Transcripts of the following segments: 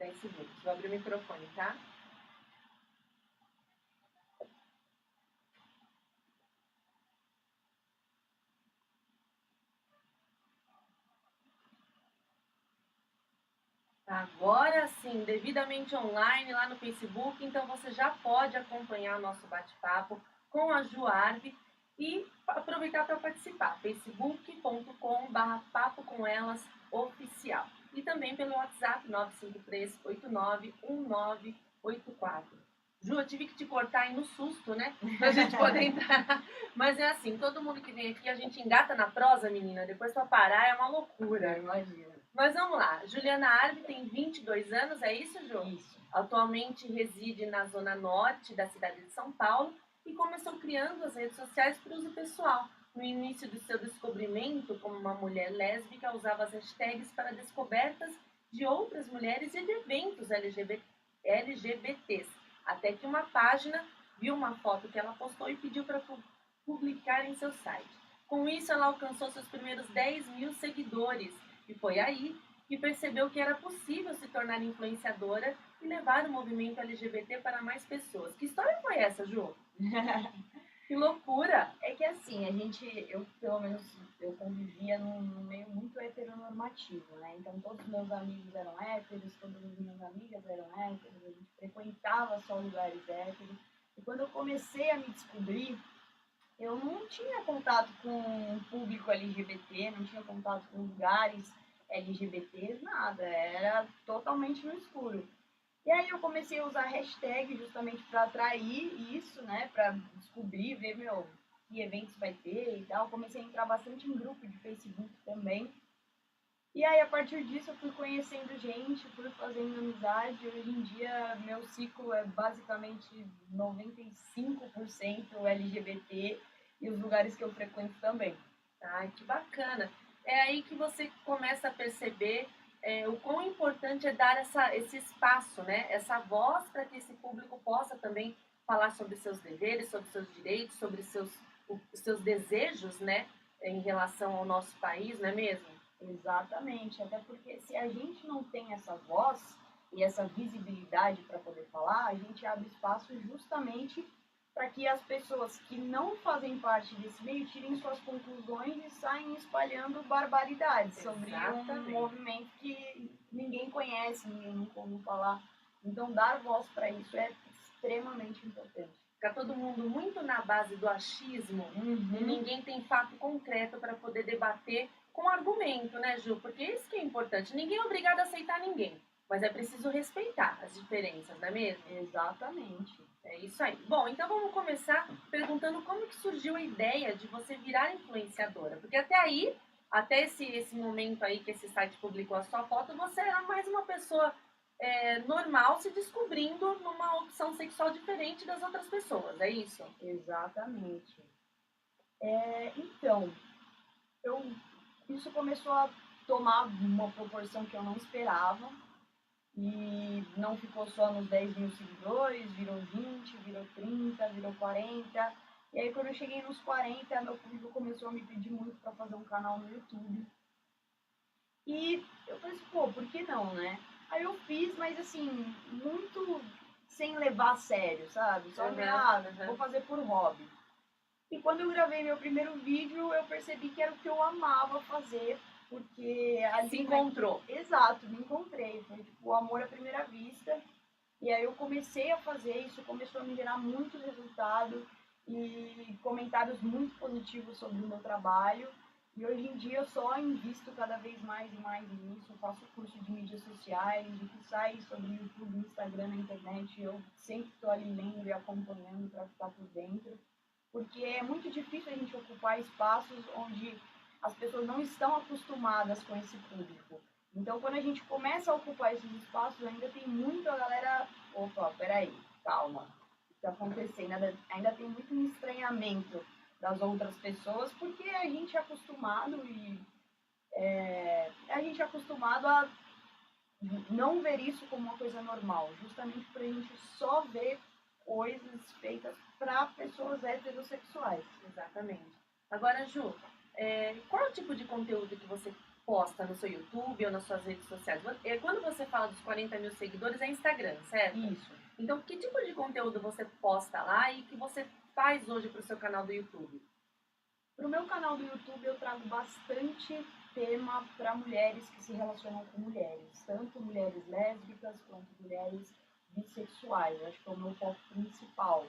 10 segundos. Vou abrir o microfone, tá? Agora sim, devidamente online lá no Facebook, então você já pode acompanhar nosso bate-papo com a Ju Arve e aproveitar para participar. facebook.com/papo com elas oficial. E também pelo WhatsApp 953891984. Ju, eu tive que te cortar aí no susto, né? Pra gente poder entrar. Mas é assim, todo mundo que vem aqui, a gente engata na prosa, menina. Depois pra parar é uma loucura. Imagina. Mas vamos lá. Juliana Arve tem 22 anos, é isso, Ju? Isso. Atualmente reside na zona norte da cidade de São Paulo e começou criando as redes sociais para uso pessoal. No início do seu descobrimento como uma mulher lésbica, usava as hashtags para descobertas de outras mulheres e de eventos LGBTs. Até que uma página viu uma foto que ela postou e pediu para publicar em seu site. Com isso, ela alcançou seus primeiros 10 mil seguidores. E foi aí que percebeu que era possível se tornar influenciadora e levar o movimento LGBT para mais pessoas. Que história foi essa, Ju? Que loucura! É que assim, eu pelo menos, eu convivia num meio muito heteronormativo, né? Então todos os meus amigos eram héteros, todas as minhas amigas eram héteros, a gente frequentava só lugares héteros. E quando eu comecei a me descobrir, eu não tinha contato com o público LGBT, não tinha contato com lugares LGBTs, nada, era totalmente no escuro. E aí eu comecei a usar hashtag justamente para atrair isso, né, para descobrir, ver, que eventos vai ter e tal. Comecei a entrar bastante em grupo de Facebook também. E aí, a partir disso, eu fui conhecendo gente, fui fazendo amizade. Hoje em dia, meu ciclo é basicamente 95% LGBT e os lugares que eu frequento também. Ai, que bacana. É aí que você começa a perceber o quão importante é dar esse espaço, né? Essa voz para que esse público possa também falar sobre seus deveres, sobre seus direitos, sobre os seus desejos, né? Em relação ao nosso país, não é mesmo? Exatamente, até porque se a gente não tem essa voz e essa visibilidade para poder falar, a gente abre espaço justamente para que as pessoas que não fazem parte desse meio tirem suas conclusões e saem espalhando barbaridades sobre um movimento que ninguém conhece, ninguém nunca ouviu falar. Então, dar voz para isso é extremamente importante. Fica todo mundo muito na base do achismo e ninguém tem fato concreto para poder debater com argumento, né, Ju? Porque isso que é importante. Ninguém é obrigado a aceitar ninguém, mas é preciso respeitar as diferenças, não é mesmo? Exatamente. É isso aí. Bom, então vamos começar perguntando como que surgiu a ideia de você virar influenciadora. Porque até aí, até esse momento aí que esse site publicou a sua foto, você era mais uma pessoa normal se descobrindo numa opção sexual diferente das outras pessoas, é isso? Exatamente. Então, isso começou a tomar uma proporção que eu não esperava e não ficou só nos 10 mil seguidores, virou 20, virou 30, virou 40. E aí quando eu cheguei nos 40, meu público começou a me pedir muito para fazer um canal no YouTube. E eu falei assim, pô, por que não, né? Aí eu fiz, mas assim, muito sem levar a sério, sabe? Só vou fazer por hobby. E quando eu gravei meu primeiro vídeo, eu percebi que era o que eu amava fazer, porque ali... Se encontrou. Exato, me encontrei. Foi tipo o amor à primeira vista. E aí eu comecei a fazer isso, começou a me gerar muito resultado e comentários muito positivos sobre o meu trabalho. E hoje em dia eu só invisto cada vez mais e mais nisso. Eu faço curso de mídias sociais, o que sai sobre o YouTube, Instagram, na internet. Eu sempre estou ali lendo e acompanhando para ficar por dentro. Porque é muito difícil a gente ocupar espaços onde as pessoas não estão acostumadas com esse público. Então, quando a gente começa a ocupar esses espaços, ainda tem muita galera... Opa, peraí, calma. O que está acontecendo? Ainda tem muito estranhamento das outras pessoas, porque a gente é acostumado a não ver isso como uma coisa normal, justamente para a gente só ver coisas feitas para pessoas heterossexuais. Exatamente. Agora, Ju, qual é o tipo de conteúdo que você posta no seu YouTube ou nas suas redes sociais? Quando você fala dos 40 mil seguidores, é Instagram, certo? Isso. Então, que tipo de conteúdo você posta lá e que você faz hoje para o seu canal do YouTube? Para o meu canal do YouTube eu trago bastante tema para mulheres que se relacionam com mulheres, tanto mulheres lésbicas quanto mulheres bissexuais. Eu acho que é o meu foco principal.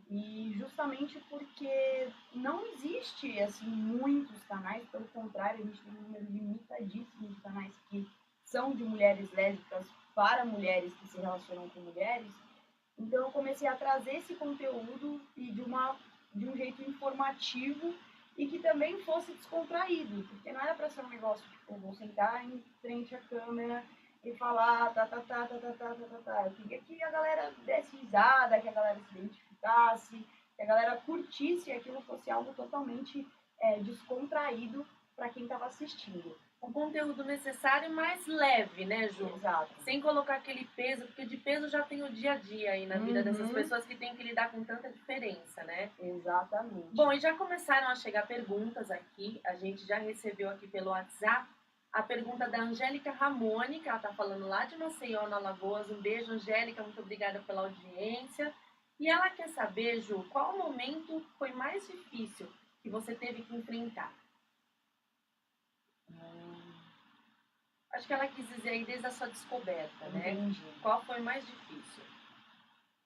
E justamente porque não existe assim muitos canais, pelo contrário, a gente tem um número limitadíssimo de canais que são de mulheres lésbicas para mulheres que se relacionam com mulheres. Então eu comecei a trazer esse conteúdo e de um jeito informativo e que também fosse descontraído, porque não era para ser um negócio tipo, vou sentar em frente à câmera e falar tá. Eu queria que a galera desse risada, que a galera se identificasse, que a galera curtisse e aquilo fosse algo totalmente descontraído para quem estava assistindo. Um conteúdo necessário, mais leve, né, Ju? Exato. Sem colocar aquele peso, porque de peso já tem o dia a dia aí na vida dessas pessoas que têm que lidar com tanta diferença, né? Exatamente. Bom, e já começaram a chegar perguntas aqui, a gente já recebeu aqui pelo WhatsApp a pergunta da Angélica Ramone, que ela tá falando lá de Maceió, na Alagoas. Um beijo, Angélica, muito obrigada pela audiência. E ela quer saber, Ju, qual momento foi mais difícil que você teve que enfrentar? Acho que ela quis dizer aí desde a sua descoberta, né? Entendi. Qual foi mais difícil?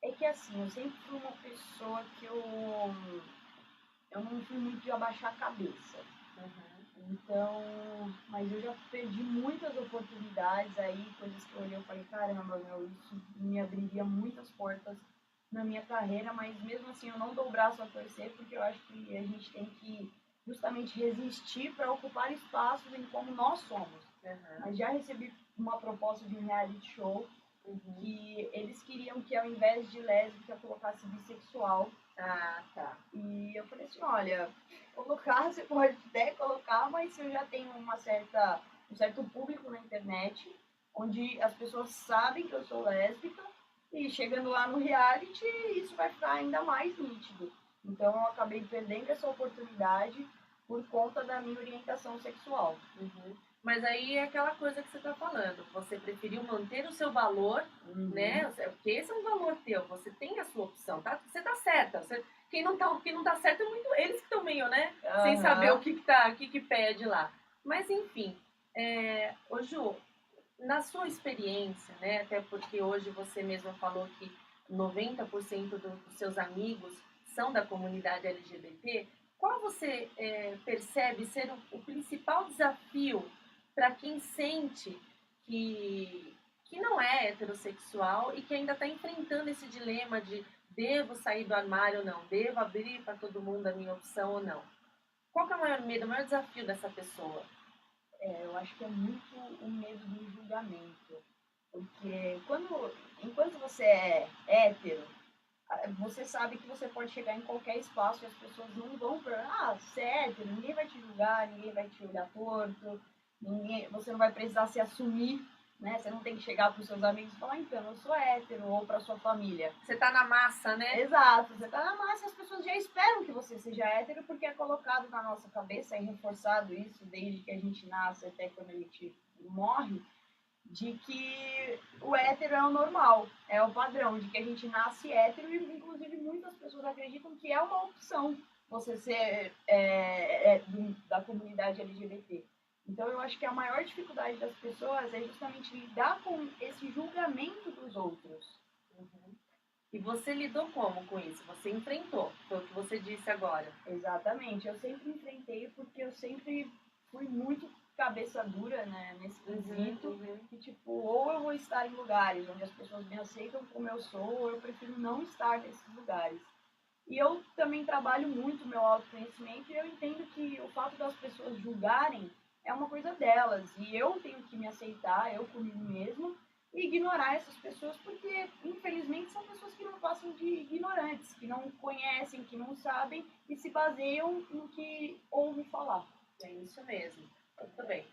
É que assim, eu sempre fui uma pessoa que eu não fui muito de abaixar a cabeça. Então, mas eu já perdi muitas oportunidades aí, coisas que eu olhei e falei, caramba, isso me abriria muitas portas na minha carreira, mas mesmo assim eu não dou o braço a torcer, porque eu acho que a gente tem que justamente resistir para ocupar espaços em como nós somos. Mas já recebi uma proposta de um reality show que eles queriam que ao invés de lésbica colocasse bissexual. Ah, tá. E eu falei assim, olha, colocar, você pode até colocar, mas eu já tenho um certo público na internet, onde as pessoas sabem que eu sou lésbica, e chegando lá no reality, isso vai ficar ainda mais nítido. Então eu acabei perdendo essa oportunidade por conta da minha orientação sexual. Mas aí é aquela coisa que você está falando, você preferiu manter o seu valor, né? Porque esse é um valor teu, você tem a sua opção, tá? Você tá certa. Quem não tá certo é muito eles que estão meio, né? Sem saber o que pede lá. Mas enfim, ô Ju, na sua experiência, né? Até porque hoje você mesma falou que 90% dos seus amigos são da comunidade LGBT, qual você percebe ser o principal desafio para quem sente que não é heterossexual e que ainda está enfrentando esse dilema de devo sair do armário ou não, devo abrir para todo mundo a minha opção ou não? Qual que é o maior medo, o maior desafio dessa pessoa? Eu acho que é muito o medo do julgamento. Porque enquanto você é hétero, você sabe que você pode chegar em qualquer espaço e as pessoas não vão você é hétero, ninguém vai te julgar, ninguém vai te olhar torto, você não vai precisar se assumir, né? Você não tem que chegar para os seus amigos e falar, então, eu sou hétero, ou para sua família. Você tá na massa, né? Exato, você tá na massa e as pessoas já esperam que você seja hétero, porque é colocado na nossa cabeça, é reforçado isso desde que a gente nasce até quando a gente morre, de que o hétero é o normal, é o padrão, de que a gente nasce hétero e inclusive muitas pessoas acreditam que é uma opção você ser da comunidade LGBT. Então eu acho que a maior dificuldade das pessoas é justamente lidar com esse julgamento dos outros. E você lidou como com isso? Você enfrentou, foi o que você disse agora. Exatamente, eu sempre enfrentei porque eu sempre fui muito cabeça dura, né, nesse quesito, que tipo, ou eu vou estar em lugares onde as pessoas me aceitam como eu sou, ou eu prefiro não estar nesses lugares. E eu também trabalho muito meu autoconhecimento e eu entendo que o fato das pessoas julgarem é uma coisa delas, e eu tenho que me aceitar, eu comigo mesmo, e ignorar essas pessoas, porque infelizmente são pessoas que não passam de ignorantes, que não conhecem, que não sabem e se baseiam no que ouvem falar. É isso mesmo. Muito bem.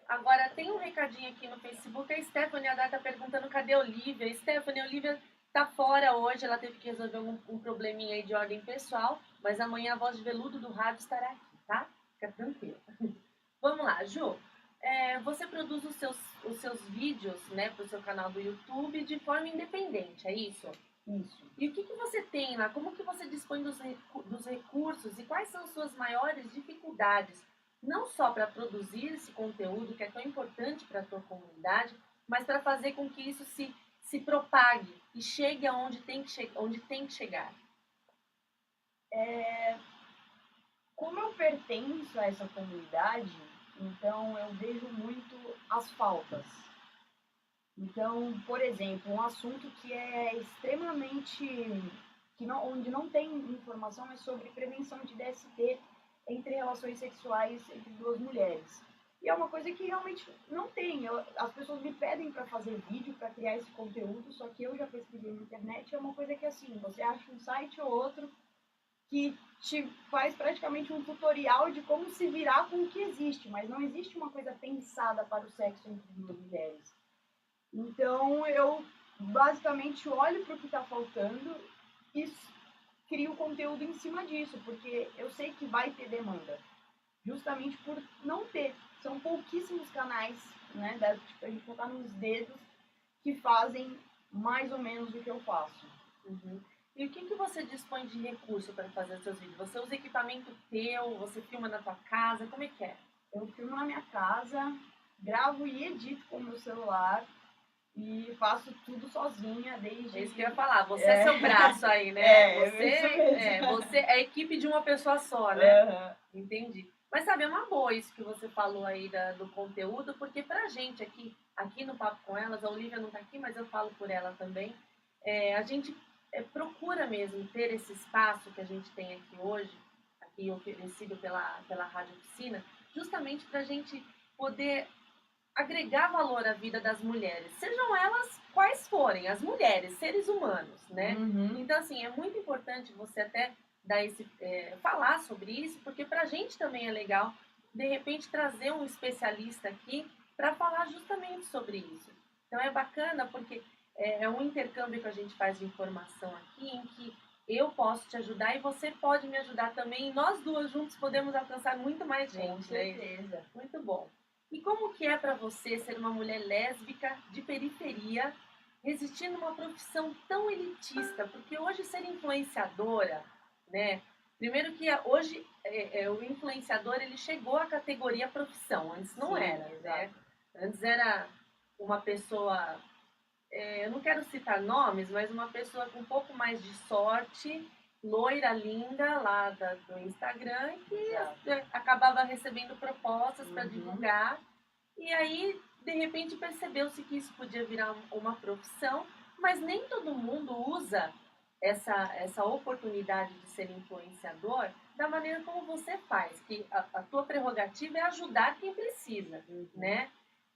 Agora, tem um recadinho aqui no Facebook. A Stephanie Haddad tá perguntando cadê a Olivia. Stephanie, a Olivia tá fora hoje. Ela teve que resolver um probleminha aí de ordem pessoal. Mas amanhã a voz de veludo do rádio estará aqui, tá? Fica tranquila. Vamos lá, Ju. Você produz os seus vídeos, né, para o seu canal do YouTube de forma independente, é isso? Isso. E o que você tem lá? Como que você dispõe dos recursos e quais são suas maiores dificuldades? Não só para produzir esse conteúdo que é tão importante para a tua comunidade, mas para fazer com que isso se propague e chegue aonde onde tem que chegar. Como eu pertenço a essa comunidade, então eu vejo muito as faltas. Então, por exemplo, um assunto que é extremamente onde não tem informação é sobre prevenção de DST entre relações sexuais entre duas mulheres. E é uma coisa que realmente não tem. As pessoas me pedem para fazer vídeo, para criar esse conteúdo, só que eu já pesquisei na internet, é uma coisa que assim, você acha um site ou outro que te faz praticamente um tutorial de como se virar com o que existe, mas não existe uma coisa pensada para o sexo entre duas mulheres. Então eu basicamente olho para o que está faltando e crio conteúdo em cima disso, porque eu sei que vai ter demanda, justamente por não ter. São pouquíssimos canais, né, tipo, a gente contar nos dedos, que fazem mais ou menos o que eu faço. Uhum. E o que você dispõe de recurso para fazer os seus vídeos? Você usa equipamento teu? Você filma na tua casa? Como é que é? Eu filmo na minha casa, gravo e edito com o meu celular e faço tudo sozinha desde... É isso que eu ia falar. Você é seu braço aí, né? Você é a equipe de uma pessoa só, né? Uhum. Entendi. Mas sabe, é uma boa isso que você falou aí do conteúdo, porque pra gente aqui no Papo com Elas, a Olivia não tá aqui, mas eu falo por ela também, a gente procura mesmo ter esse espaço que a gente tem aqui hoje, aqui oferecido pela Rádio Oficina, justamente pra gente poder agregar valor à vida das mulheres, sejam elas quais forem, as mulheres, seres humanos, né? Uhum. Então, assim, é muito importante você até falar sobre isso, porque pra gente também é legal, de repente, trazer um especialista aqui para falar justamente sobre isso. Então, é bacana porque é um intercâmbio que a gente faz de informação aqui, em que eu posso te ajudar e você pode me ajudar também, e nós duas juntos podemos alcançar muito mais gente. Com certeza. Né? Muito bom. E como que é para você ser uma mulher lésbica de periferia, resistindo a uma profissão tão elitista? Porque hoje ser influenciadora, né? Primeiro que hoje o influenciador ele chegou à categoria profissão, antes não era, né? Antes era uma pessoa, eu não quero citar nomes, mas uma pessoa com um pouco mais de sorte, loira, linda, lá do Instagram, que acabava recebendo propostas para divulgar. E aí, de repente, percebeu-se que isso podia virar uma profissão, mas nem todo mundo usa essa oportunidade de ser influenciador da maneira como você faz, que a tua prerrogativa é ajudar quem precisa, né?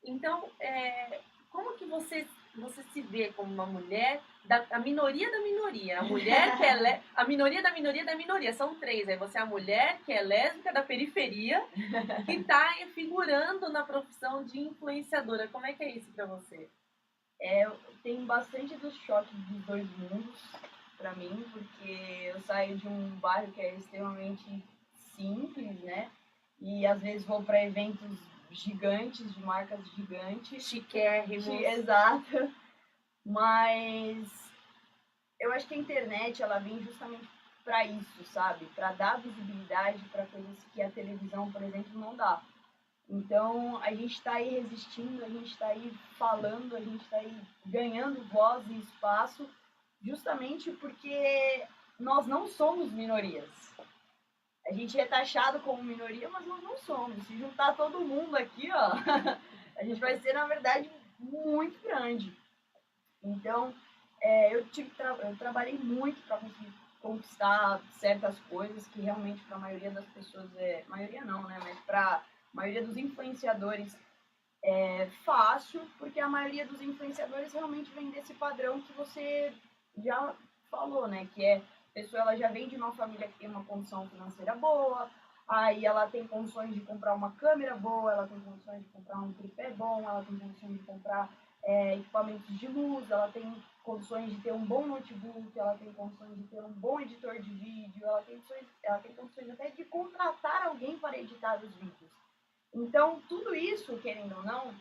Então, como que você se vê como uma mulher a minoria da minoria, a mulher que é a minoria da minoria da minoria, são três, aí você é a mulher que é lésbica da periferia, que está figurando na profissão de influenciadora. Como é que é isso para você? Tem bastante dos choques dos dois mundos para mim, porque eu saio de um bairro que é extremamente simples, né? E às vezes vou para eventos gigantes, de marcas gigantes. Chiquérrimos. Exato. Mas eu acho que a internet ela vem justamente para isso, sabe? Para dar visibilidade para coisas que a televisão, por exemplo, não dá. Então, a gente está aí resistindo, a gente está aí falando, a gente está aí ganhando voz e espaço, justamente porque nós não somos minorias. A gente é taxado como minoria, mas nós não somos. Se juntar todo mundo aqui, ó, a gente vai ser, na verdade, muito grande. Então, eu trabalhei muito para conseguir conquistar certas coisas que realmente para a maioria das pessoas maioria não, né? Mas para a maioria dos influenciadores é fácil, porque a maioria dos influenciadores realmente vem desse padrão que você já falou, né? Que a pessoa ela já vem de uma família que tem uma condição financeira boa, aí ela tem condições de comprar uma câmera boa, ela tem condições de comprar um tripé bom, ela tem condições de comprar equipamentos de luz, ela tem condições de ter um bom notebook, ela tem condições de ter um bom editor de vídeo, ela tem condições até de contratar alguém para editar os vídeos. Então, tudo isso, querendo ou não,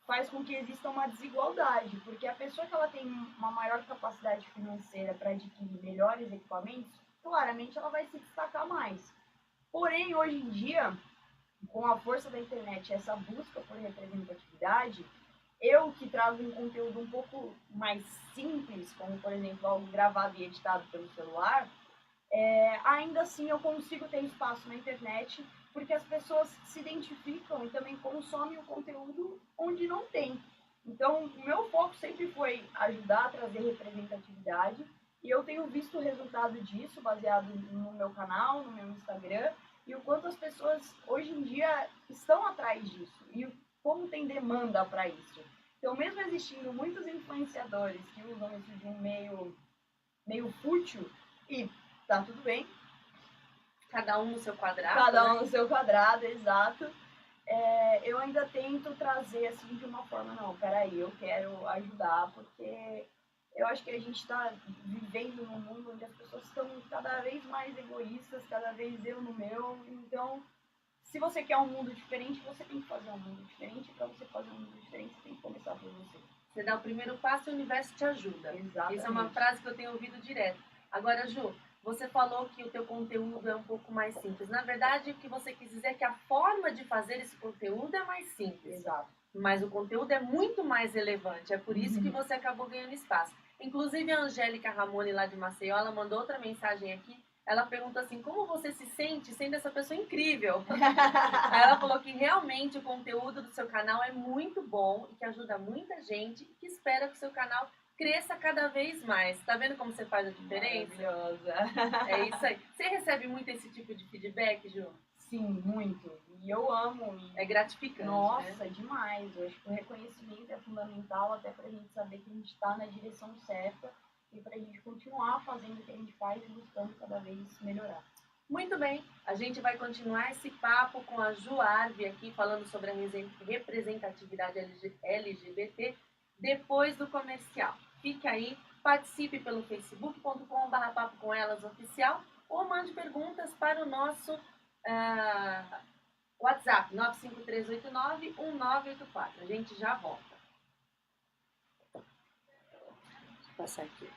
faz com que exista uma desigualdade, porque a pessoa que ela tem uma maior capacidade financeira para adquirir melhores equipamentos, claramente ela vai se destacar mais. Porém, hoje em dia, com a força da internet e essa busca por representatividade, eu que trago um conteúdo um pouco mais simples, como por exemplo algo gravado e editado pelo celular, ainda assim eu consigo ter espaço na internet porque as pessoas se identificam e também consomem o conteúdo onde não tem. Então, o meu foco sempre foi ajudar a trazer representatividade e eu tenho visto o resultado disso baseado no meu canal, no meu Instagram e o quanto as pessoas hoje em dia estão atrás disso e como tem demanda para isso. Então, mesmo existindo muitos influenciadores que usam isso de um meio fútil, e tá tudo bem. Cada um no seu quadrado. Cada um no seu quadrado, exato. Eu ainda tento trazer assim de uma forma, não, peraí, eu quero ajudar, porque eu acho que a gente está vivendo num mundo onde as pessoas estão cada vez mais egoístas, cada vez eu no meu. Então, se você quer um mundo diferente, você tem que fazer um mundo diferente. Para você fazer um mundo diferente, você tem que começar por você. Você dá o primeiro passo e o universo te ajuda. Exatamente. Isso é uma frase que eu tenho ouvido direto. Agora, Ju, você falou que o teu conteúdo é um pouco mais simples. Na verdade, o que você quis dizer é que a forma de fazer esse conteúdo é mais simples. Exato. Mas o conteúdo é muito mais relevante. É por isso que você acabou ganhando espaço. Inclusive, a Angélica Ramone, lá de Maceió, ela mandou outra mensagem aqui. Ela pergunta assim, como você se sente sendo essa pessoa incrível? Aí ela falou que realmente o conteúdo do seu canal é muito bom e que ajuda muita gente e que espera que o seu canal cresça cada vez mais. Tá vendo como você faz a diferença? Maravilhosa. É isso aí. Você recebe muito esse tipo de feedback, Ju? Sim, muito. E eu amo. É gratificante, Nossa, né? demais. Eu acho que o reconhecimento é fundamental até pra gente saber que a gente está na direção certa e pra gente continuar fazendo o que a gente faz e buscando cada vez melhorar. Muito bem, a gente vai continuar esse papo com a Ju Arve aqui, falando sobre a representatividade LGBT, depois do comercial. Fique aí, participe pelo facebook.com/papo com elas oficial ou mande perguntas para o nosso WhatsApp, 953891984. A gente já volta. Deixa eu passar aqui.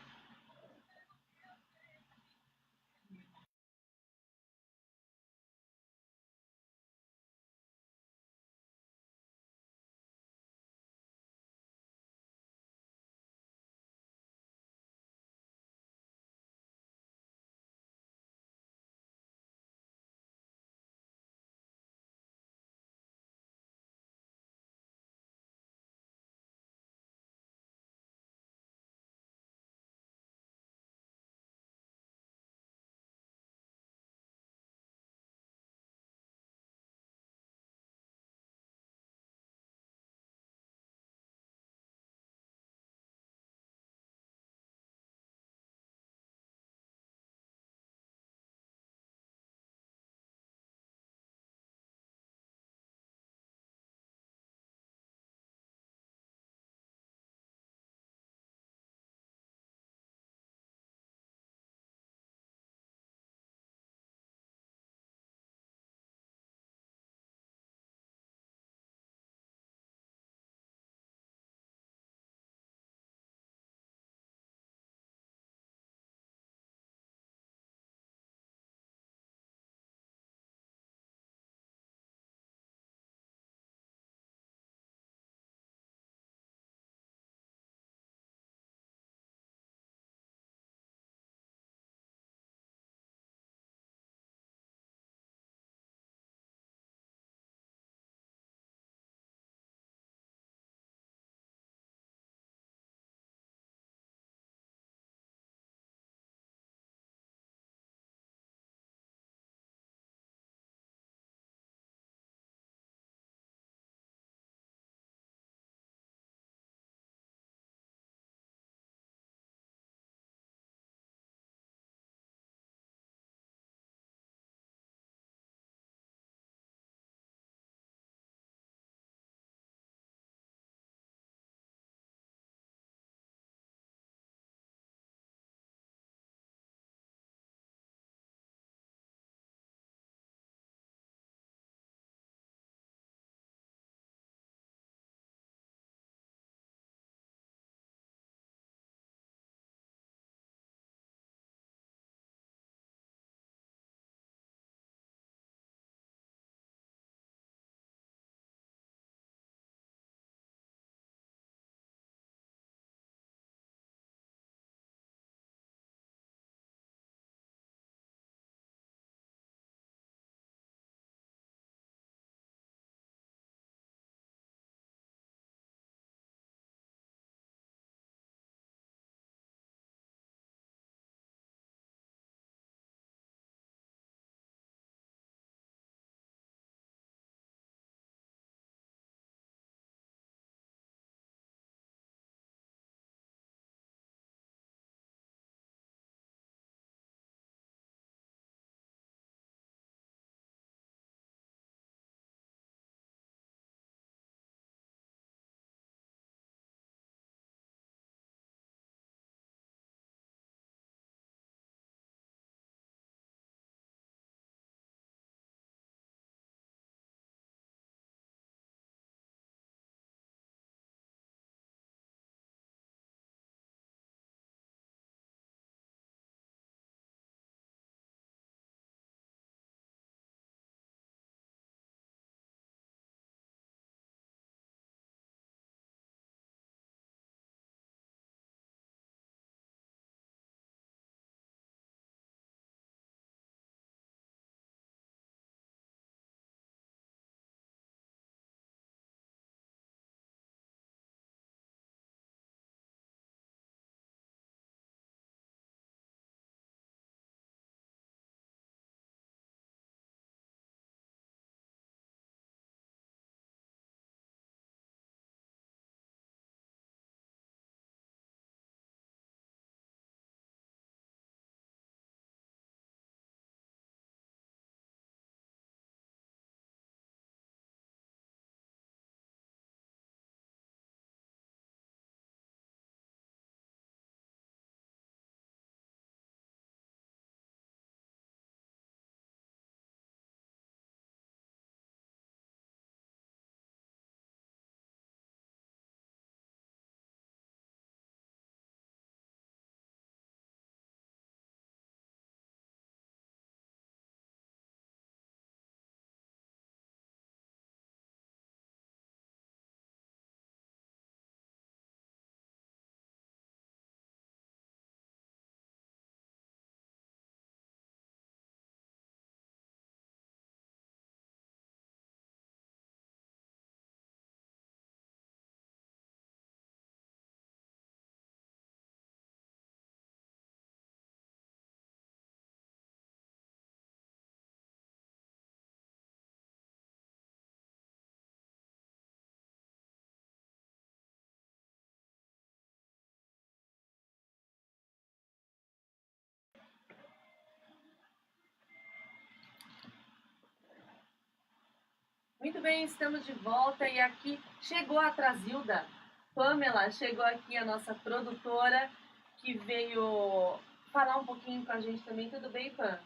Muito bem, estamos de volta e aqui chegou a Trazilda. Pamela, chegou aqui a nossa produtora que veio falar um pouquinho com a gente também. Tudo bem, Pam?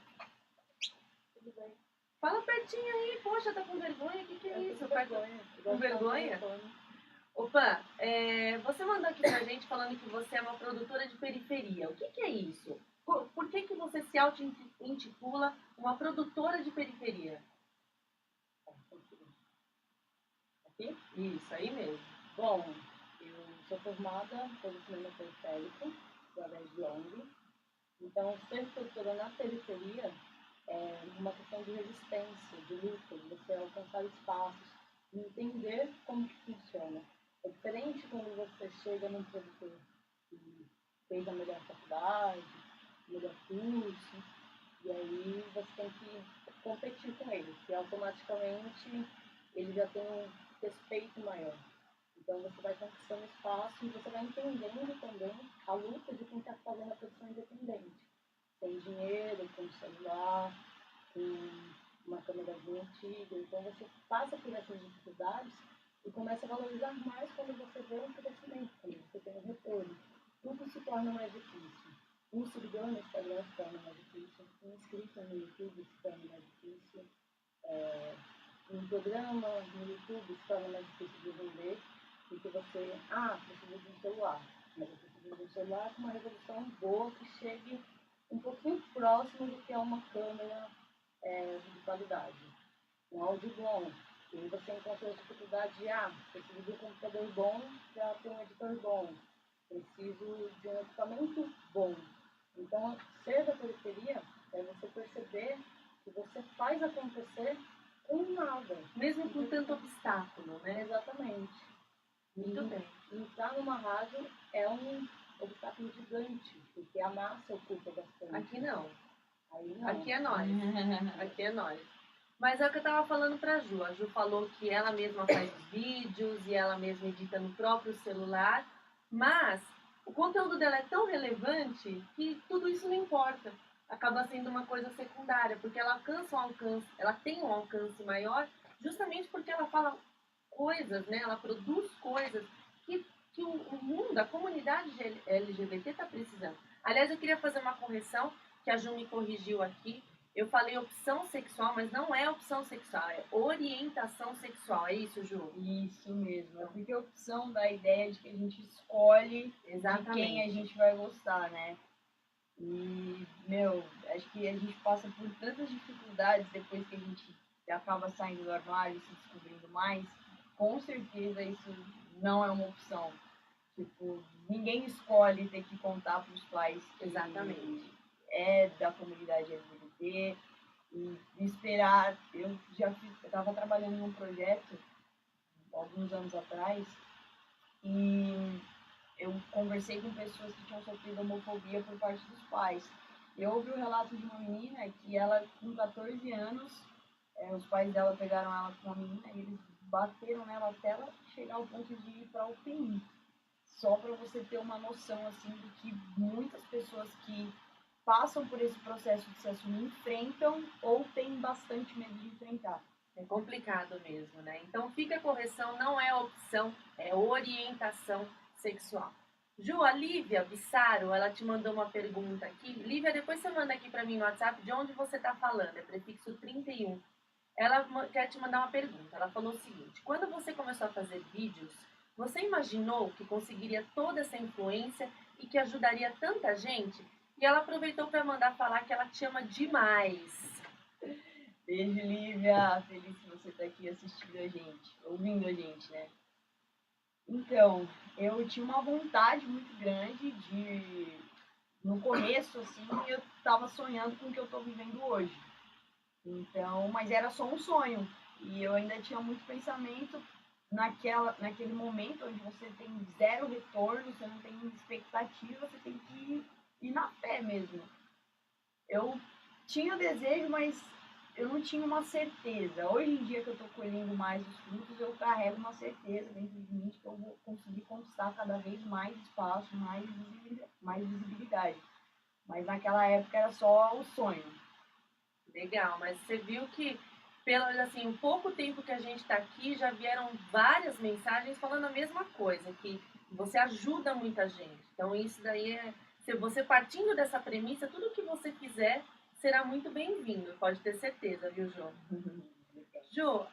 Tudo bem. Fala pertinho aí, poxa, tá com vergonha? O que é isso? Com vergonha. Com vergonha? Ô, Pam, você mandou aqui pra gente falando que você é uma produtora de periferia. O que é isso? Por que você se auto-intitula uma produtora de periferia? Aqui? Isso, aí mesmo. Bom, eu sou formada em posicionamento periférico, através de ONG. Então, ser produtora na periferia é uma questão de resistência, de luta, de você alcançar espaços, entender como que funciona. É diferente quando você chega num produtor que fez a melhor faculdade, o melhor curso, e aí você tem que competir com ele, que automaticamente ele já tem um respeito maior. Então você vai conquistando espaço e você vai entendendo também a luta de quem está fazendo a produção independente. Sem dinheiro, com celular, com uma câmerazinha antiga. Então você passa por essas dificuldades e começa a valorizar mais quando você vê um crescimento, quando você tem um retorno. Tudo se torna mais difícil. Um seguidor no Instagram se torna mais difícil, um inscrito no YouTube se torna mais difícil, um programa no YouTube se torna mais difícil de vender, porque você, precisa de um celular, mas eu preciso de um celular com uma resolução boa que chegue um pouquinho próximo do que é uma câmera de qualidade. Um áudio bom, e aí você encontra a dificuldade de, preciso de um computador bom para ter um editor bom, preciso de um equipamento bom. Então, ser da periferia é você perceber que você faz acontecer com nada. Mesmo com tanto obstáculo, né? Exatamente. Muito bem. Entrar numa rádio é um obstáculo gigante, porque a massa ocupa bastante. Aqui não. Aí não. Aqui é nós. Aqui é nós. Mas é o que eu tava falando pra Ju. A Ju falou que ela mesma faz vídeos e ela mesma edita no próprio celular, mas o conteúdo dela é tão relevante que tudo isso não importa. Acaba sendo uma coisa secundária, porque ela alcança um alcance, ela tem um alcance maior, justamente porque ela fala coisas, né? Ela produz coisas que o mundo, a comunidade LGBT está precisando. Aliás, eu queria fazer uma correção, que a Ju me corrigiu aqui. Eu falei opção sexual, mas não é opção sexual, é orientação sexual. É isso, Ju? Isso mesmo. É porque a opção da ideia de que a gente escolhe Exatamente. de quem a gente vai gostar, né? E, acho que a gente passa por tantas dificuldades depois que a gente acaba saindo do armário e se descobrindo mais. Com certeza isso não é uma opção. Tipo, ninguém escolhe ter que contar para os pais que Exatamente. é da comunidade LGBT e esperar. Eu estava trabalhando num projeto alguns anos atrás e eu conversei com pessoas que tinham sofrido homofobia por parte dos pais. Eu ouvi o relato de uma menina que ela, com 14 anos, os pais dela pegaram ela com uma menina e eles bateram nela até ela chegar ao ponto de ir para a UTI. Só para você ter uma noção assim do que muitas pessoas que passam por esse processo de se assumir enfrentam ou têm bastante medo de enfrentar. É complicado mesmo, né? Então fica a correção, não é opção, é orientação sexual. Ju, a Lívia Bissaro, ela te mandou uma pergunta aqui. Lívia, depois você manda aqui para mim no WhatsApp de onde você está falando, é prefixo 31. Ela quer te mandar uma pergunta. Ela falou o seguinte: quando você começou a fazer vídeos, você imaginou que conseguiria toda essa influência e que ajudaria tanta gente? E ela aproveitou para mandar falar que ela te ama demais. Beijo, Lívia. Feliz que você está aqui assistindo a gente, ouvindo a gente, né? Então, eu tinha uma vontade muito grande de... No começo, assim, eu estava sonhando com o que eu estou vivendo hoje. Então, mas era só um sonho. E eu ainda tinha muito pensamento naquele momento onde você tem zero retorno, você não tem expectativa, você tem que ir na fé mesmo. Eu tinha desejo, mas eu não tinha uma certeza. Hoje em dia que eu estou colhendo mais os frutos, eu carrego uma certeza dentro de mim de que eu vou conseguir conquistar cada vez mais espaço, mais visibilidade. Mas naquela época era só o sonho. Legal, mas você viu que pelo assim, um pouco tempo que a gente está aqui, já vieram várias mensagens falando a mesma coisa, que você ajuda muita gente. Então, isso daí se você partindo dessa premissa, tudo que você fizer será muito bem-vindo, pode ter certeza, viu, Jô? Jô,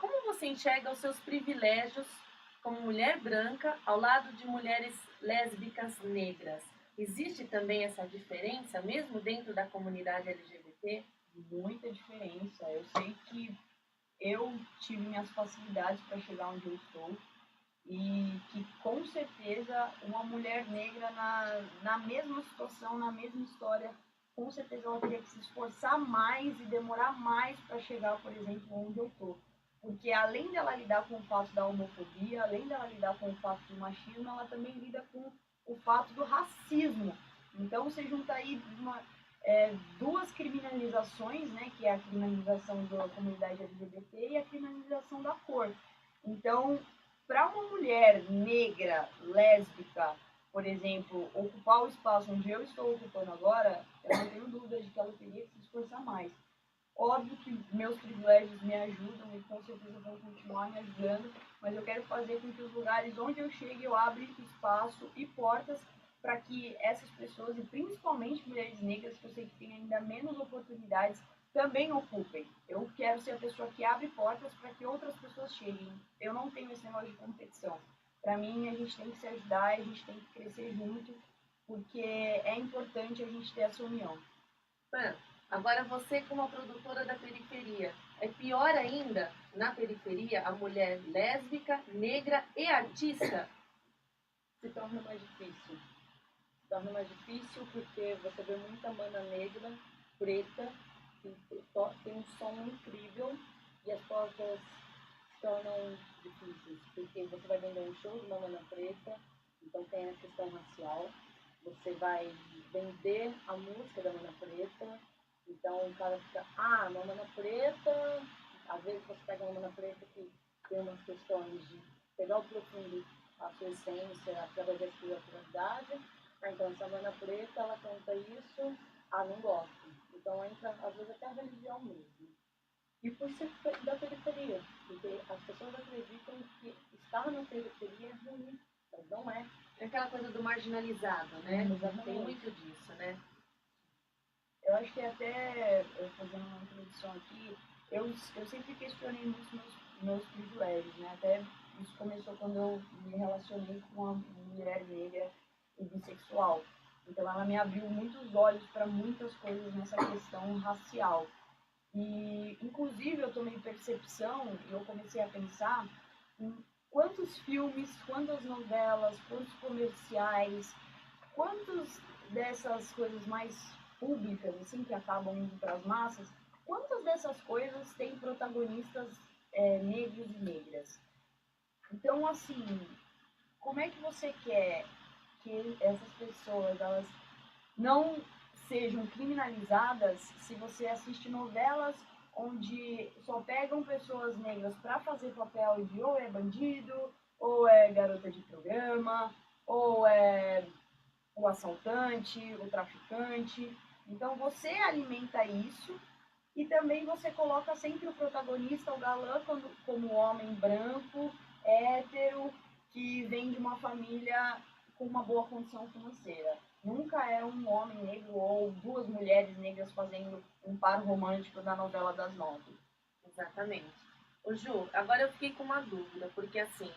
como você enxerga os seus privilégios como mulher branca ao lado de mulheres lésbicas negras? Existe também essa diferença, mesmo dentro da comunidade LGBT? Muita diferença. Eu sei que eu tive minhas facilidades para chegar onde eu estou e que com certeza uma mulher negra na mesma situação, na mesma história, com certeza ela teria que se esforçar mais e demorar mais para chegar, por exemplo, onde eu estou. Porque além dela lidar com o fato da homofobia, além dela lidar com o fato do machismo, ela também lida com o fato do racismo. Então você junta aí duas criminalizações, né, que é a criminalização da comunidade LGBT e a criminalização da cor. Então, para uma mulher negra, lésbica, por exemplo, ocupar o espaço onde eu estou ocupando agora, eu não tenho dúvida de que ela teria que se esforçar mais. Óbvio que meus privilégios me ajudam e com certeza vão continuar me ajudando, mas eu quero fazer com que os lugares onde eu chegue eu abra espaço e portas para que essas pessoas, e principalmente mulheres negras, que eu sei que têm ainda menos oportunidades, também ocupem. Eu quero ser a pessoa que abre portas para que outras pessoas cheguem. Eu não tenho esse negócio de competição. Para mim, a gente tem que se ajudar, a gente tem que crescer junto, porque é importante a gente ter essa união. Agora você, como a produtora da periferia, é pior ainda, na periferia, a mulher lésbica, negra e artista? Se torna mais difícil. Se torna mais difícil porque você vê muita mana negra, preta, que tem um som incrível e as portas se tornam difíceis. Porque você vai vender um show de uma mana preta, então tem a questão racial. Você vai vender a música da mana preta, então o cara fica, uma mana preta, às vezes você pega uma mana preta que tem umas questões de pegar o profundo, a sua essência, através da espiritualidade. Então essa mana preta, ela canta isso, não gosto. Então entra, às vezes, até a religião mesmo. E por ser da periferia, porque as pessoas acreditam que estar na periferia é ruim, mas não é. É aquela coisa do marginalizado, né? Exatamente. Tem muito disso, né? Eu acho que até, fazendo uma introdução aqui, eu sempre questionei muito meus privilégios, né? Até isso começou quando eu me relacionei com uma mulher negra e bissexual. Então ela me abriu muitos olhos para muitas coisas nessa questão racial. E, inclusive, eu tomei percepção e eu comecei a pensar em quantos filmes, quantas novelas, quantos comerciais, quantas dessas coisas mais públicas, assim, que acabam indo para as massas, quantas dessas coisas têm protagonistas negros e negras? Então, assim, como é que você quer que essas pessoas, elas não sejam criminalizadas se você assiste novelas onde só pegam pessoas negras para fazer papel de ou é bandido, ou é garota de programa, ou é o assaltante, o traficante. Então você alimenta isso e também você coloca sempre o protagonista, o galã, como homem branco, hétero, que vem de uma família com uma boa condição financeira. Nunca é um homem negro ou duas mulheres negras fazendo um par romântico da novela das 9. Exatamente. Ô Ju, agora eu fiquei com uma dúvida, porque assim,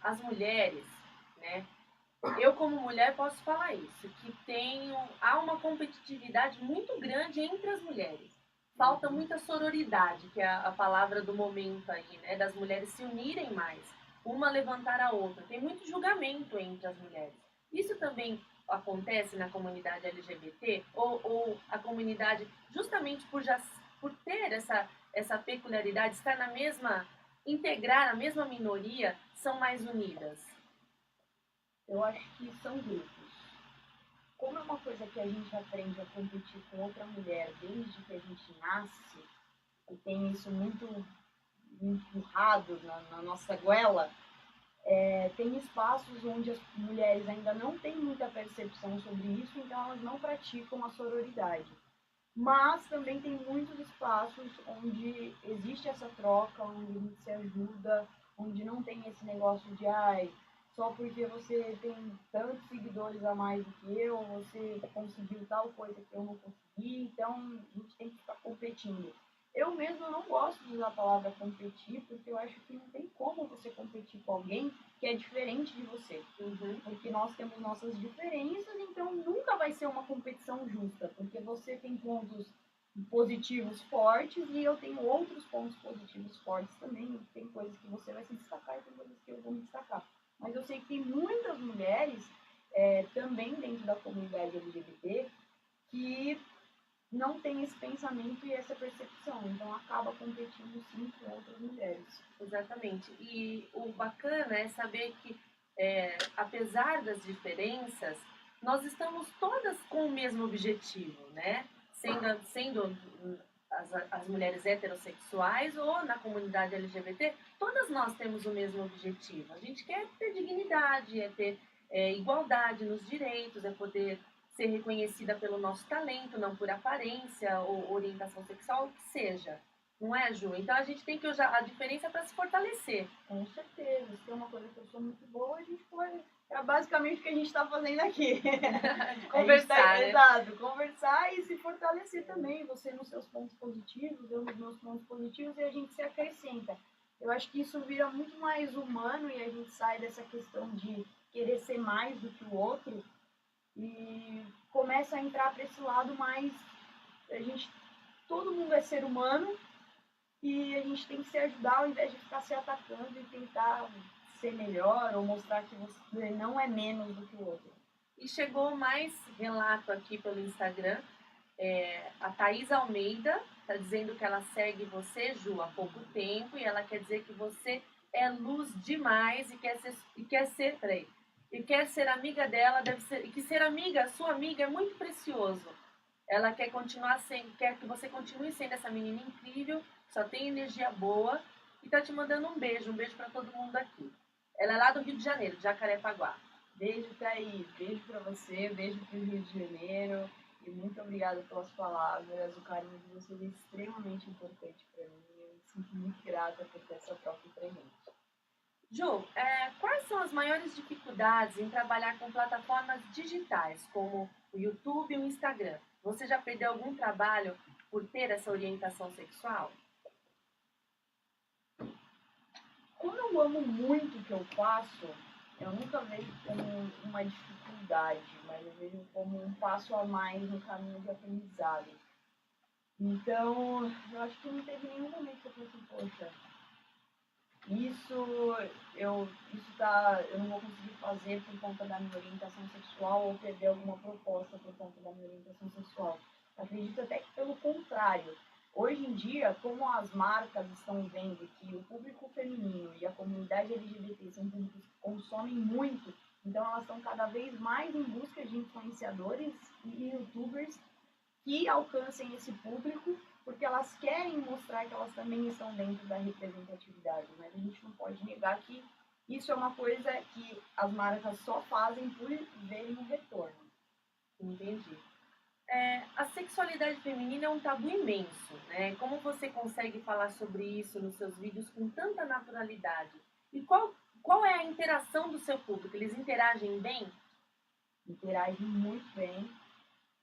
as mulheres, né? Eu como mulher posso falar isso, que há uma competitividade muito grande entre as mulheres. Falta muita sororidade, que é a palavra do momento aí, né? Das mulheres se unirem mais, uma levantar a outra. Tem muito julgamento entre as mulheres. Isso também acontece na comunidade LGBT? Ou a comunidade, justamente por ter essa peculiaridade, estar integrar a mesma minoria, são mais unidas? Eu acho que são grupos. Como é uma coisa que a gente aprende a competir com outra mulher desde que a gente nasce, e tem isso muito empurrado na nossa goela, tem espaços onde as mulheres ainda não têm muita percepção sobre isso, então elas não praticam a sororidade. Mas também tem muitos espaços onde existe essa troca, onde a gente se ajuda, onde não tem esse negócio de só porque você tem tantos seguidores a mais do que eu, você conseguiu tal coisa que eu não consegui, então a gente tem que ficar competindo. Eu mesmo não gosto de usar a palavra competir, porque eu acho que não tem como você competir com alguém que é diferente de você. Porque nós temos nossas diferenças, então nunca vai ser uma competição justa, porque você tem pontos positivos fortes e eu tenho outros pontos positivos fortes também. Tem coisas que você vai se destacar e tem coisas que eu vou me destacar. Mas eu sei que tem muitas mulheres, também dentro da comunidade LGBT, que não tem esse pensamento e essa percepção, então acaba competindo sim com outras mulheres. Exatamente. E o bacana é saber que, apesar das diferenças, nós estamos todas com o mesmo objetivo, né? Sendo as mulheres heterossexuais ou na comunidade LGBT, todas nós temos o mesmo objetivo. A gente quer ter dignidade, é ter igualdade nos direitos, é poder ser reconhecida pelo nosso talento, não por aparência ou orientação sexual, o que seja. Não é, Ju? Então a gente tem que usar a diferença para se fortalecer. Com certeza. Se tem uma coisa que eu sou muito boa, a gente pode. É basicamente o que a gente está fazendo aqui. Conversar, né? Exato. Conversar e se fortalecer também. Você nos seus pontos positivos, eu nos meus pontos positivos, e a gente se acrescenta. Eu acho que isso vira muito mais humano e a gente sai dessa questão de querer ser mais do que o outro e começa a entrar para esse lado mais. Todo mundo é ser humano. E a gente tem que se ajudar ao invés de ficar se atacando e tentar ser melhor ou mostrar que você não é menos do que o outro. E chegou mais relato aqui pelo Instagram. A Thaís Almeida está dizendo que ela segue você, Ju, há pouco tempo, e ela quer dizer que você é luz demais e quer ser amiga dela, e que ser amiga, sua amiga, é muito precioso. Ela quer que você continue sendo essa menina incrível, só tem energia boa e tá te mandando um beijo para todo mundo aqui. Ela é lá do Rio de Janeiro, de Jacarepaguá. Beijo, Thaís. Beijo para você, beijo pro Rio de Janeiro e muito obrigada pelas palavras. O carinho de vocês é extremamente importante para mim. Eu me sinto muito grata por ter essa troca entre a gente. Ju, quais são as maiores dificuldades em trabalhar com plataformas digitais, como o YouTube e o Instagram? Você já perdeu algum trabalho por ter essa orientação sexual? Como eu amo muito o que eu faço, eu nunca vejo como uma dificuldade, mas eu vejo como um passo a mais no caminho de aprendizado. Então, eu acho que não teve nenhum momento que eu falei assim, poxa, eu não vou conseguir fazer por conta da minha orientação sexual ou perder alguma proposta por conta da minha orientação sexual. Acredito até que pelo contrário. Hoje em dia, como as marcas estão vendo que o público feminino e a comunidade LGBT são públicos que consomem muito, então elas estão cada vez mais em busca de influenciadores e youtubers que alcancem esse público, porque elas querem mostrar que elas também estão dentro da representatividade, mas a gente não pode negar que isso é uma coisa que as marcas só fazem por verem um retorno. Entendi. A sexualidade feminina é um tabu imenso, né? Como você consegue falar sobre isso nos seus vídeos com tanta naturalidade? E qual é a interação do seu público? Eles interagem bem? Interagem muito bem.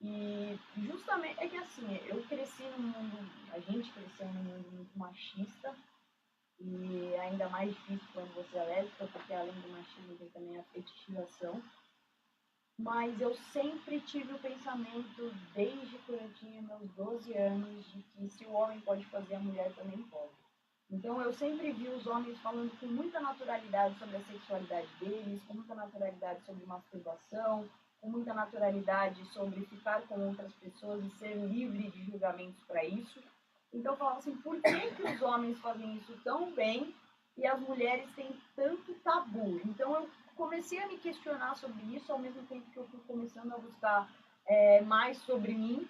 E justamente, é que assim, eu cresci num mundo, a gente cresceu num mundo muito machista, e ainda mais difícil quando você é lésbica, porque além do machismo tem também a fetichização. Mas eu sempre tive o pensamento, desde que eu tinha meus 12 anos, de que se o homem pode fazer, a mulher também pode. Então eu sempre vi os homens falando com muita naturalidade sobre a sexualidade deles, com muita naturalidade sobre masturbação, com muita naturalidade sobre ficar com outras pessoas e ser livre de julgamentos para isso. Então eu falava assim, por que os homens fazem isso tão bem e as mulheres têm tanto tabu? Então eu comecei a me questionar sobre isso, ao mesmo tempo que eu fui começando a buscar mais sobre mim.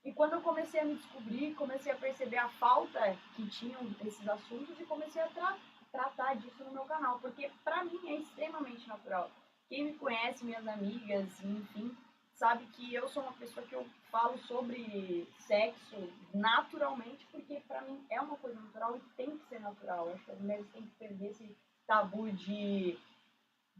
E quando eu comecei a me descobrir, comecei a perceber a falta que tinham esses assuntos e comecei a tratar disso no meu canal, porque para mim é extremamente natural. Quem me conhece, minhas amigas, enfim, sabe que eu sou uma pessoa que eu falo sobre sexo naturalmente, porque pra mim é uma coisa natural e tem que ser natural. Eu acho que as mulheres têm que perder esse tabu de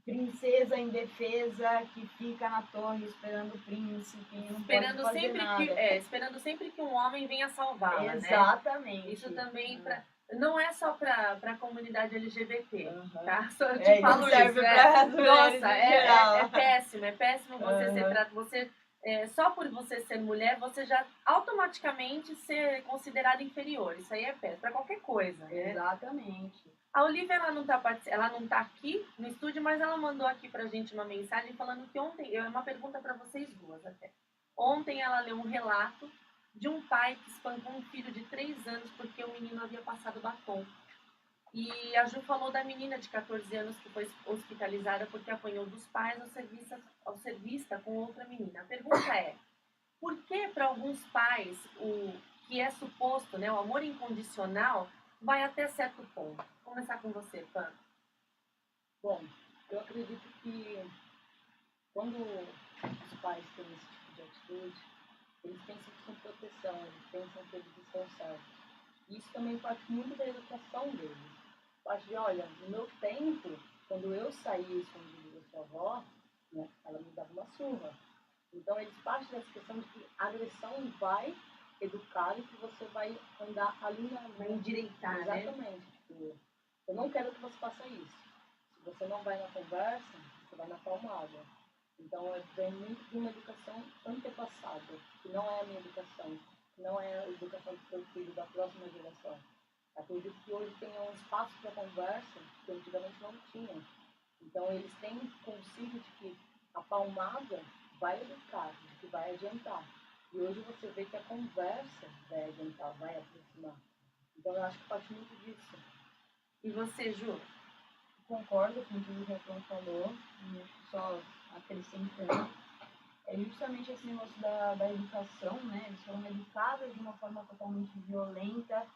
princesa indefesa que fica na torre esperando o príncipe e não Esperando pode fazer sempre nada. esperando sempre que um homem venha salvá-la, né? Exatamente. Isso também não é só para a comunidade LGBT, tá? Só eu te Isso falo serve isso. para as mulheres Nossa, em geral. é péssimo você ser tratado. Só por você ser mulher, você já automaticamente ser considerada inferior. Isso aí é péssimo, para qualquer coisa, né? Exatamente. A Olivia, ela não tá aqui no estúdio, mas ela mandou aqui pra gente uma mensagem falando que ontem, é uma pergunta para vocês duas até. Ontem ela leu um relato de um pai que espancou um filho de 3 anos porque o menino havia passado batom. E a Ju falou da menina de 14 anos que foi hospitalizada porque apanhou dos pais ao ser vista com outra menina. A pergunta é, por que para alguns pais o que é suposto, né, o amor incondicional, vai até certo ponto? Vou começar com você, Pan. Bom, eu acredito que quando os pais têm esse tipo de atitude, eles pensam que são proteção, eles pensam que eles estão certos. E isso também parte muito da educação deles. Parte de, olha, no meu tempo, quando eu saía escondido da sua avó, né, ela me dava uma surra. Então eles partem dessa questão de que a agressão vai educar e que você vai andar ali Vai endireitar, exatamente. né? Tipo, eu não quero que você faça isso. Se você não vai na conversa, você vai na palmada. Então, vem muito de uma educação antepassada, que não é a minha educação, que não é a educação do seu filho, da próxima geração. Acredito que hoje tenha um espaço para conversa que antigamente não tinha. Então, eles têm consigo de que a palmada vai educar, de que vai adiantar. E hoje você vê que a conversa vai adiantar, vai aproximar. Então, eu acho que parte muito disso. E você, Ju? Concordo com tudo que a Pan falou, e acho que só acrescentando, é justamente esse negócio da educação, né? Eles foram educados de uma forma totalmente violenta.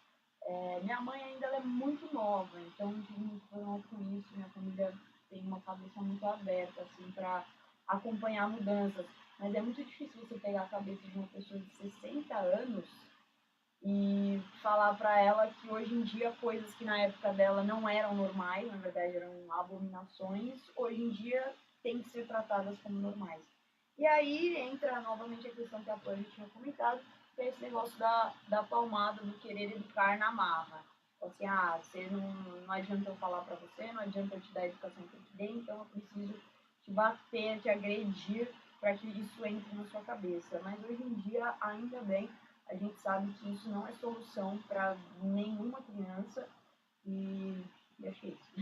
Minha mãe ainda ela é muito nova, então não tive muito problema com isso. Minha família tem uma cabeça muito aberta, assim, para acompanhar mudanças. Mas é muito difícil você pegar a cabeça de uma pessoa de 60 anos e falar para ela que hoje em dia coisas que na época dela não eram normais, na verdade eram abominações, hoje em dia têm que ser tratadas como normais. E aí entra novamente a questão que a Pan tinha comentado, que é esse negócio da palmada, do querer educar na marra. Assim, você não adianta eu falar para você, não adianta eu te dar a educação que eu te dei, então eu preciso te bater, te agredir para que isso entre na sua cabeça. Mas hoje em dia, ainda bem, a gente sabe que isso não é solução para nenhuma criança e acho que é isso.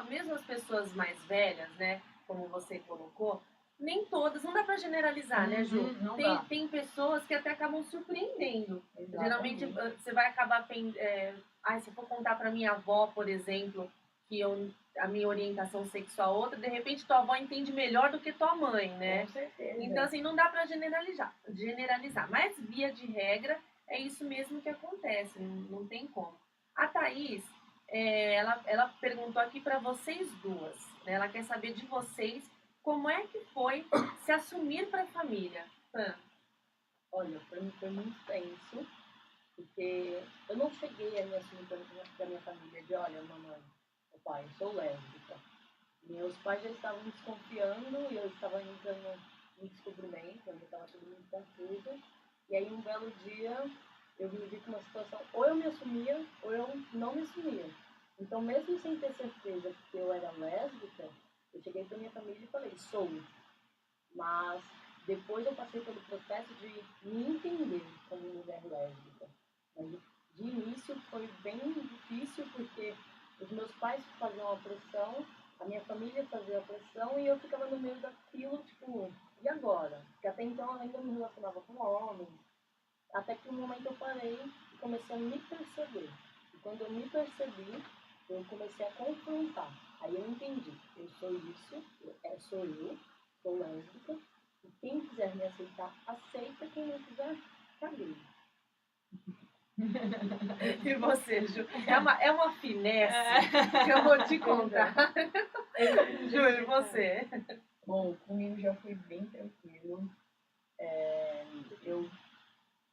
Mesmo as pessoas mais velhas, né, como você colocou, nem todas, não dá para generalizar, né, Ju? Tem pessoas que até acabam surpreendendo. Exatamente. Geralmente você vai acabar se eu for contar para minha avó, por exemplo, que a minha orientação sexual é outra, de repente tua avó entende melhor do que tua mãe, né? Com certeza. Então, assim, não dá para generalizar. Mas, via de regra, é isso mesmo que acontece, não tem como. A Thaís, ela perguntou aqui para vocês duas, né? Ela quer saber de vocês como é que foi se assumir para a família. Olha, para mim foi muito tenso, porque eu não cheguei a me assumir para minha família de, olha, mamãe, pai, eu sou lésbica. Meus pais já estavam desconfiando e eu estava entrando em descobrimento, onde estava tudo muito confuso. E aí, um belo dia, eu me vi com uma situação, ou eu me assumia, ou eu não me assumia. Então, mesmo sem ter certeza que eu era lésbica, eu cheguei para minha família e falei, sou. Mas depois eu passei pelo processo de me entender como mulher lésbica. Mas de início foi bem difícil, porque os meus pais faziam a pressão, a minha família fazia a pressão e eu ficava no meio daquilo, tipo, e agora? Porque até então eu ainda me relacionava com homens. Até que um momento eu parei e comecei a me perceber. E quando eu me percebi, eu comecei a confrontar. Aí eu entendi, eu sou isso, sou eu, sou lésbica, e quem quiser me aceitar, aceita, quem não quiser, caguei. E você, Ju? É uma finesse que eu vou te contar. Ju, e você? Bom, comigo já foi bem tranquilo. Eu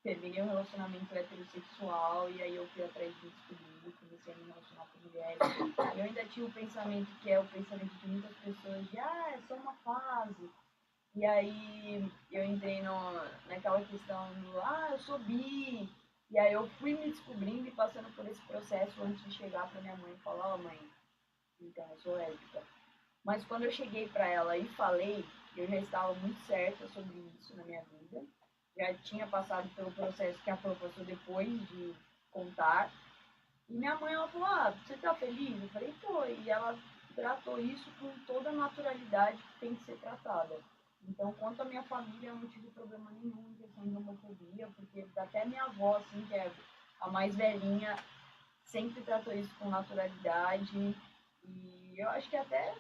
terminei um relacionamento heterossexual e aí eu fui atrás de descobrir, comecei a me relacionar com mulheres. Eu ainda tinha o pensamento que é o pensamento de muitas pessoas de é só uma fase. E aí eu entrei naquela questão do eu sou bi. E aí eu fui me descobrindo e passando por esse processo antes de chegar pra minha mãe e falar, mãe, então eu sou lésbica. Mas quando eu cheguei pra ela e falei, eu já estava muito certa sobre isso na minha vida. Já tinha passado pelo processo que a Fran passou depois de contar. E minha mãe, ela falou, você tá feliz? Eu falei, tô. E ela tratou isso com toda a naturalidade que tem que ser tratada. Então, quanto à minha família, eu não tive problema nenhum em questão de homofobia, porque até minha avó, assim, que é a mais velhinha, sempre tratou isso com naturalidade. E eu acho que até,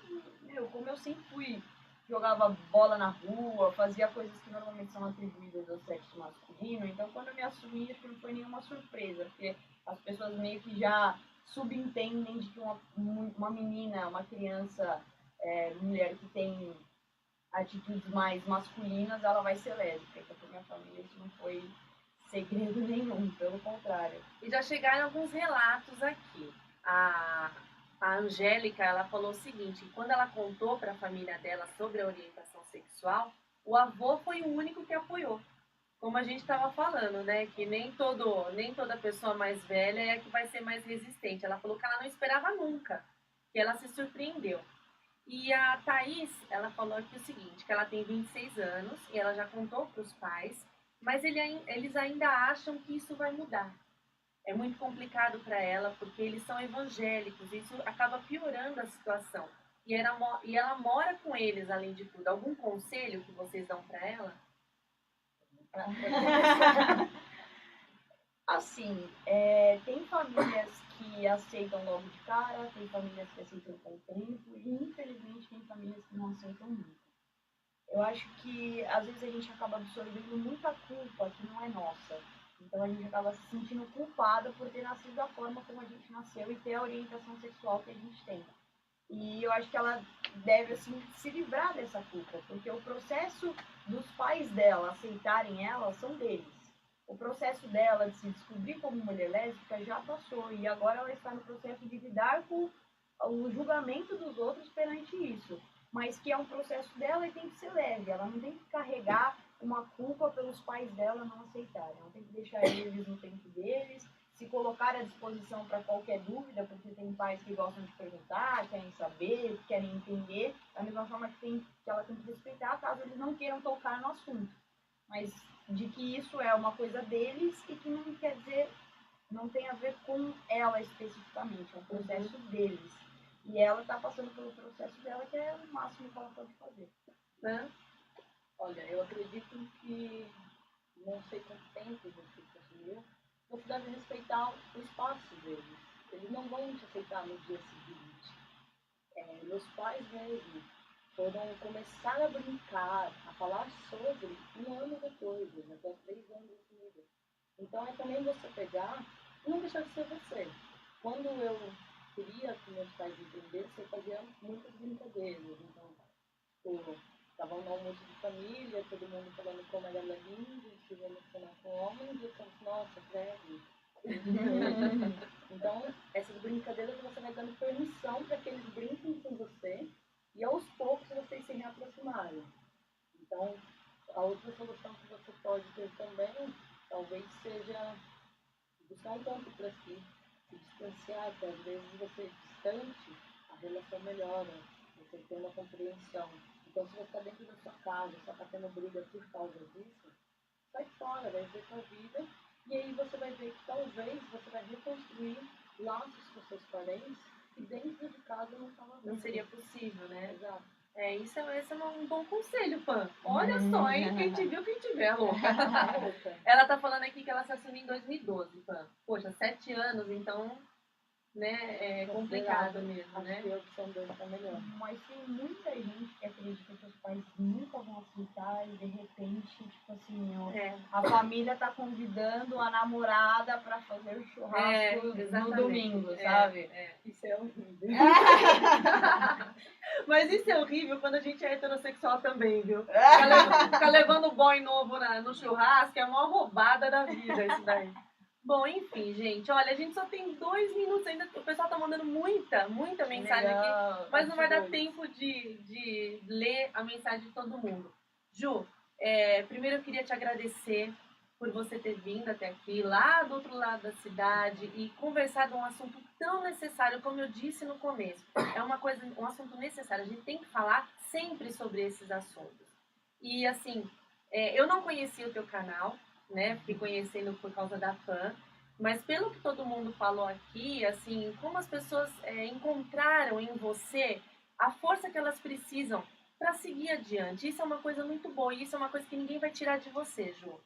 como eu sempre fui, jogava bola na rua, fazia coisas que normalmente são atribuídas ao sexo masculino, então quando eu me assumi, acho que não foi nenhuma surpresa, porque as pessoas meio que já subentendem de que uma menina, uma criança, mulher que tem atitudes mais masculinas, ela vai ser lésbica. Então, pra minha família, isso não foi segredo nenhum, pelo contrário. E já chegaram alguns relatos aqui. A Angélica, ela falou o seguinte, quando ela contou para a família dela sobre a orientação sexual, o avô foi o único que apoiou. Como a gente estava falando, né, que nem toda pessoa mais velha é a que vai ser mais resistente. Ela falou que ela não esperava nunca, que ela se surpreendeu. E a Thaís, ela falou aqui o seguinte, que ela tem 26 anos e ela já contou para os pais, mas eles ainda acham que isso vai mudar. É muito complicado para ela, porque eles são evangélicos, e isso acaba piorando a situação. E ela mora com eles, além de tudo. Algum conselho que vocês dão para ela? Assim, tem famílias que aceitam logo de cara, tem famílias que aceitam com o tempo, e infelizmente tem famílias que não aceitam nunca. Eu acho que às vezes a gente acaba absorvendo muita culpa que não é nossa. Então a gente acaba se sentindo culpada por ter nascido da forma como a gente nasceu e ter a orientação sexual que a gente tem. E eu acho que ela deve, assim, se livrar dessa culpa, porque o processo dos pais dela aceitarem ela são deles. O processo dela de se descobrir como mulher lésbica já passou e agora ela está no processo de lidar com o julgamento dos outros perante isso. Mas que é um processo dela e tem que ser leve. Ela não tem que carregar uma culpa pelos pais dela não aceitarem. Ela tem que deixar eles no tempo deles, se colocar à disposição para qualquer dúvida, porque tem pais que gostam de perguntar, querem saber, querem entender, da mesma forma que ela tem que respeitar, caso eles não queiram tocar no assunto. Mas de que isso é uma coisa deles e que não quer dizer, não tem a ver com ela especificamente, é um processo deles. E ela está passando pelo processo dela, que é o máximo que ela pode fazer. Né? Olha, eu acredito que, não sei quanto tempo você assumiu, você deve respeitar o espaço deles. Eles não vão te aceitar no dia seguinte. Meus pais mesmo foram começar a brincar, a falar sobre um ano depois, até 3 anos comigo. Então é também você pegar e não deixar de ser você. Quando eu queria que meus pais entendessem, eu fazia muitas brincadeiras. Então, estava no almoço de família, todo mundo falando como ela era linda, se relacionar com homens, e eu falava, nossa, credo. Então, essas brincadeiras você vai dando permissão para que eles brinquem com você e aos poucos vocês se reaproximarem. Então, a outra solução que você pode ter também, talvez seja buscar um tempo para si, se distanciar, que às vezes você distante, a relação melhora, você tem uma compreensão. Então, se você está dentro da sua casa, só está tendo briga por causa disso, sai fora, vai ver sua vida, e aí você vai ver que talvez você vai reconstruir laços com seus parentes que dentro de casa não seria possível, né? Exato. Esse é um bom conselho, Pan. Olha só, hein? Quem te viu, quem te vê, é louca. Ela tá falando aqui que ela se assumiu em 2012, Pan. Poxa, 7 anos, então, né, é complicado mesmo, né? Acho que a opção 2 tá melhor. Mas tem muita gente que acredita que os pais nunca vão aceitar e de repente, tipo assim, a família tá convidando a namorada pra fazer o churrasco no domingo, sabe? Isso é horrível. Mas isso é horrível quando a gente é heterossexual também, viu? Ficar levando boy novo no churrasco é a maior roubada da vida isso daí. Bom, enfim, gente, olha, a gente só tem 2 minutos ainda, o pessoal tá mandando muita mensagem aqui, mas não vai dar tempo de ler a mensagem de todo mundo. Ju, primeiro eu queria te agradecer por você ter vindo até aqui, lá do outro lado da cidade, e conversar de um assunto tão necessário, como eu disse no começo. É um assunto necessário, a gente tem que falar sempre sobre esses assuntos. E assim, eu não conhecia o teu canal, né? Fiquei conhecendo por causa da fã, mas pelo que todo mundo falou aqui, assim, como as pessoas encontraram em você a força que elas precisam para seguir adiante. Isso é uma coisa muito boa e isso é uma coisa que ninguém vai tirar de você, Ju.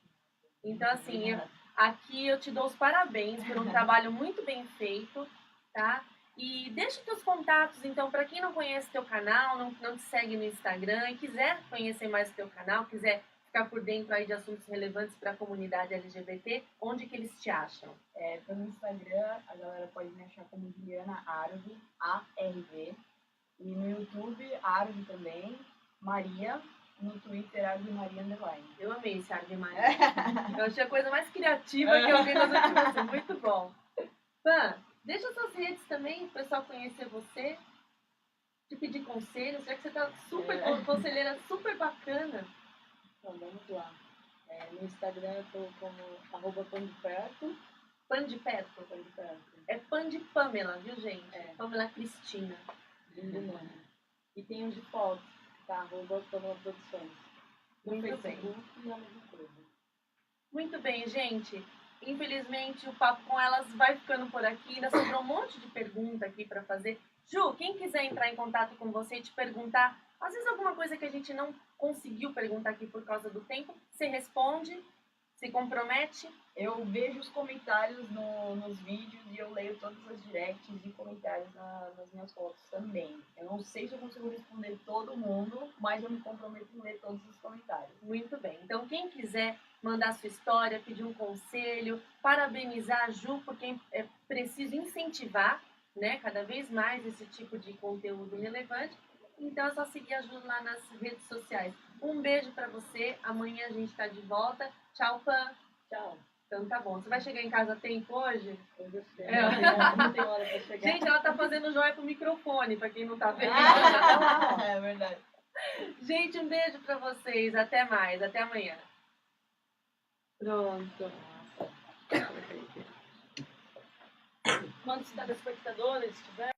Então, assim, aqui eu te dou os parabéns por um trabalho muito bem feito, tá? E deixa teus contatos, então, para quem não conhece teu canal, não te segue no Instagram e quiser conhecer mais o teu canal, quiser ficar por dentro aí de assuntos relevantes para a comunidade LGBT, onde que eles te acham? Pelo Instagram, a galera pode me achar como Juliana Arve, ARV. E no YouTube, Arve também, Maria. No Twitter, Arve Maria Underline. Eu amei esse Arve Maria. Eu achei a coisa mais criativa que eu vi nas últimas vezes. Muito bom. Fã, deixa suas redes também, para o pessoal conhecer você. Te pedir conselhos, já que você tá super conselheira, super bacana. Então, vamos lá. No Instagram eu tô como @pandeperto. Pan de perto? Pan de perto. É Pan de Pamela, viu, gente? Pamela Cristina. Lindo nome. E tem um de fotos, tá? @Pamela Produções. No Facebook e a mesma coisa. Muito bem, gente. Infelizmente, o papo com elas vai ficando por aqui. Ainda sobrou um monte de pergunta aqui para fazer. Ju, quem quiser entrar em contato com você e te perguntar, às vezes alguma coisa que a gente não conseguiu perguntar aqui por causa do tempo, você responde, se compromete. Eu vejo os comentários nos vídeos e eu leio todas as directs e comentários nas minhas fotos também. Eu não sei se eu consigo responder todo mundo, mas eu me comprometo em ler todos os comentários. Muito bem. Então, quem quiser mandar sua história, pedir um conselho, parabenizar a Ju, porque é preciso incentivar, né, cada vez mais esse tipo de conteúdo relevante. Então, é só seguir a Ju lá nas redes sociais. Um beijo pra você. Amanhã a gente tá de volta. Tchau, Pan. Tchau. Então tá bom. Você vai chegar em casa a tempo hoje? Eu gostei. Não tem hora pra chegar. Gente, ela tá fazendo joia pro microfone, pra quem não tá vendo. É verdade. Gente, um beijo pra vocês. Até mais. Até amanhã. Pronto. Quantos telespectadores tiver?